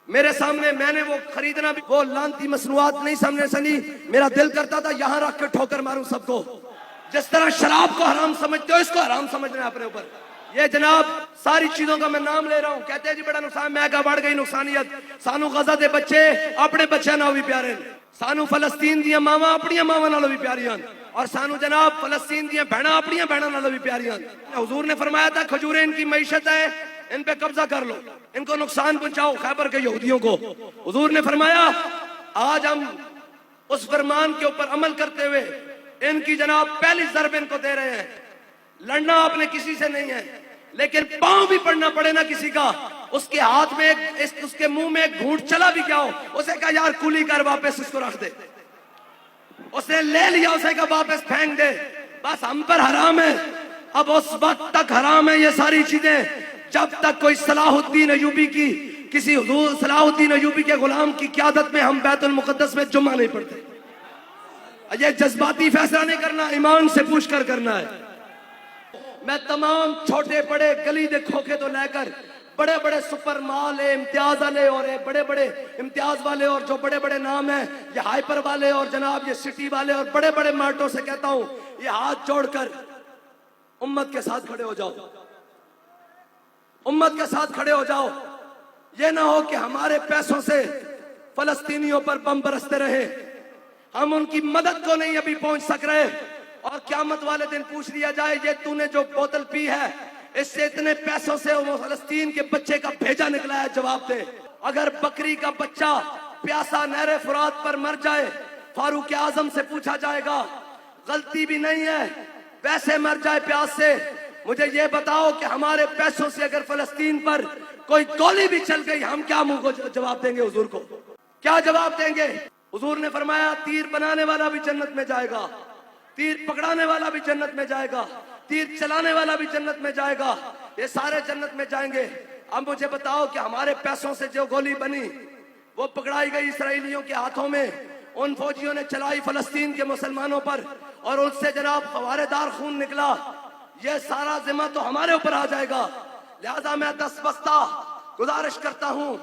میرے سامنے میں نے وہ خریدنا بھی، وہ لانتی مصنوعات نہیں سامنے سنی، میرا دل کرتا تھا یہاں رکھ کے ٹھوکر ماروں سب کو۔ جس طرح شراب کو حرام سمجھتے ہو، اس کو حرام سمجھنا ہے اپنے اوپر۔ یہ جناب ساری چیزوں کا میں نام لے رہا ہوں، کہتے ہیں جی بڑا نقصان، میں کہا بڑھ گئی نقصانیت۔ سانو غزہ دے بچے اپنے بچے نال بھی پیارے، سانو فلسطین دیا ماواں اپنی ماواں نال بھی پیاریاں، اور سانو جناب فلسطین دیا بہناں اپنی بہناں نال بھی پیاریاں۔ حضور نے فرمایا تھا کھجوریں ان کی معیشت ہے، ان پہ قبضہ کر لو، ان کو نقصان پہنچاؤ، خیبر کے یہودیوں کو۔ حضور نے فرمایا آج ہم اس فرمان کے اوپر عمل کرتے ہوئے ان کی جناب پہلی ضرب ان کو دے رہے ہیں۔ لڑنا آپ نے کسی سے نہیں ہے، لیکن پاؤں بھی پڑنا پڑے نا کسی کا، اس کے ہاتھ میں اس کے منہ میں ایک گھونٹ چلا بھی کیا ہو، اسے کہا یار کولی کر واپس اس کو رکھ دے، اس نے لے لیا، اسے کہا واپس پھینک دے، بس ہم پر حرام ہے۔ اب اس وقت تک حرام ہے یہ ساری چیزیں جب تک کوئی صلاح الدین ایوبی کی، کسی حضور صلاح الدین ایوبی کے غلام کی قیادت میں ہم بیت المقدس میں جمعہ نہیں پڑھتے۔ یہ جذباتی فیصلہ نہیں کرنا، ایمان سے پوچھ کر کرنا ہے۔ میں تمام چھوٹے بڑے گلی دے کھوکے تو لے کر بڑے بڑے سپر مال امتیاز والے اور بڑے بڑے امتیاز والے اور جو بڑے بڑے نام ہیں، یہ ہائپر والے اور جناب یہ سٹی والے اور بڑے بڑے مارٹوں سے کہتا ہوں، یہ ہاتھ جوڑ کر امت کے ساتھ کھڑے ہو جاؤ، امت کے ساتھ کھڑے ہو جاؤ۔ یہ نہ ہو کہ ہمارے پیسوں سے فلسطینیوں پر بم برستے رہے، ہم ان کی مدد کو نہیں ابھی پہنچ سک رہے، اور قیامت والے دن پوچھ لیا جائے یہ تو نے جو بوتل پی ہے اس سے اتنے پیسوں سے وہ فلسطین کے بچے کا بھیجا نکلا ہے، جواب دے۔ اگر بکری کا بچہ پیاسا نہر فرات پر مر جائے، فاروق اعظم سے پوچھا جائے گا، غلطی بھی نہیں ہے، ویسے مر جائے پیاس سے، مجھے یہ بتاؤ کہ ہمارے پیسوں سے اگر فلسطین پر کوئی گولی بھی چل گئی، ہم کیا منہ کو جواب دیں گے؟ حضور کو کیا جواب دیں گے؟ حضور نے فرمایا تیر بنانے والا بھی جنت میں جائے گا، تیر پکڑانے والا بھی جنت میں جائے گا، تیر چلانے والا بھی جنت میں جائے گا، یہ سارے جنت میں جائیں گے۔ اب مجھے بتاؤ کہ ہمارے پیسوں سے جو گولی بنی وہ پکڑائی گئی اسرائیلیوں کے ہاتھوں میں، ان فوجیوں نے چلائی فلسطین کے مسلمانوں پر، اور ان سے جناب فوارے دار خون نکلا، یہ سارا ذمہ تو ہمارے اوپر آ جائے گا۔ لہذا میں دست بستہ گزارش کرتا ہوں،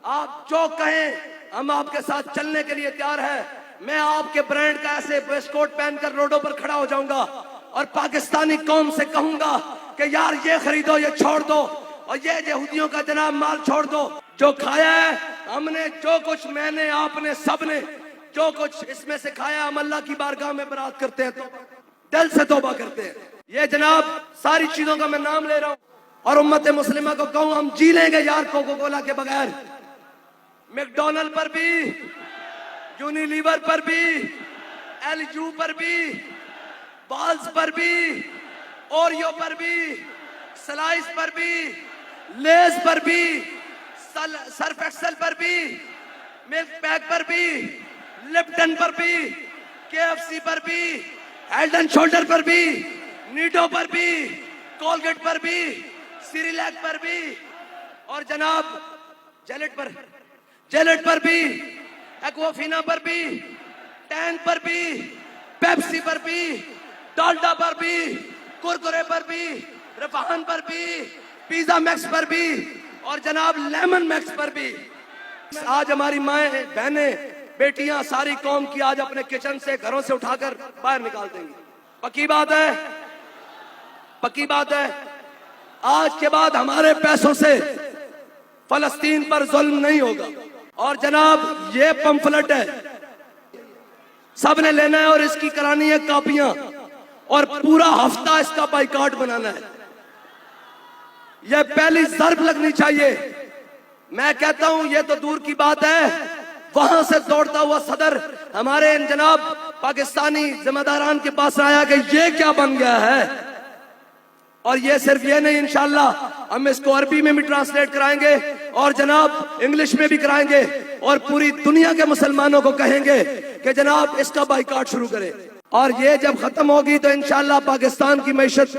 آپ جو کہیں ہم آپ کے ساتھ چلنے کے لیے تیار ہیں۔ میں آپ کے برانڈ کا ایسے ویسٹ کوٹ پہن کر روڈوں پر کھڑا ہو جاؤں گا اور پاکستانی قوم سے کہوں گا کہ یار یہ خریدو، یہ چھوڑ دو، اور یہ یہودیوں کا جناب مال چھوڑ دو۔ جو کھایا ہے ہم نے، جو کچھ میں نے، آپ نے، سب نے جو کچھ اس میں سے کھایا، ہم اللہ کی بارگاہ میں برات کرتے ہیں، تو دل سے توبہ کرتے ہیں۔ یہ جناب ساری چیزوں کا میں نام لے رہا ہوں، اور امت مسلمہ کو کہوں ہم جی لیں گے یار کوکو کولا کے بغیر، میک ڈونلڈ پر بھی، یونیلیور پر بھی، ایل یو پر بھی، بالز پر بھی، اوریو پر بھی، سلائس پر بھی، لیز پر بھی، سرف ایکسل پر بھی، ملک پیک پر بھی، لپٹن پر بھی، کے ایف سی پر بھی، ہیڈ اینڈ شولڈر پر بھی، نیڈو پر بھی، کولگیٹ پر بھی، سیریلیک پر بھی، اور جناب جیلٹ پر بھی، ایکوافینا پر بھی، ٹینک پر بھی، پیپسی پر بھی، ڈالڈا پر بھی، کرکرے پر بھی، رفاہن پر بھی، پیزا میکس پر بھی، اور جناب لیمن میکس پر بھی۔ آج ہماری مائیں، بہنیں، بیٹیاں، ساری قوم کی آج اپنے کچن سے، گھروں سے اٹھا کر باہر نکال دیں گی۔ پکی بات ہے، پکی بات ہے، آج کے بعد ہمارے پیسوں سے فلسطین پر ظلم نہیں ہوگا۔ اور جناب یہ پمفلٹ ہے، سب نے لینا ہے، اور اس کی کرانی ہے کاپیاں، اور پورا ہفتہ اس کا بائیکاٹ بنانا ہے۔ یہ پہلی ضرب لگنی چاہیے۔ میں کہتا ہوں یہ تو دور کی بات ہے، وہاں سے دوڑتا ہوا صدر ہمارے ان جناب پاکستانی ذمہ داران کے پاس آیا کہ یہ کیا بن گیا ہے، اور یہ صرف یہ نہیں، انشاءاللہ ہم اس کو عربی میں بھی ٹرانسلیٹ کرائیں گے، اور جناب انگلش میں بھی کرائیں گے، اور پوری دنیا کے مسلمانوں کو کہیں گے کہ جناب اس کا بائیکاٹ شروع کریں۔ اور یہ جب ختم ہوگی تو انشاءاللہ پاکستان کی معیشت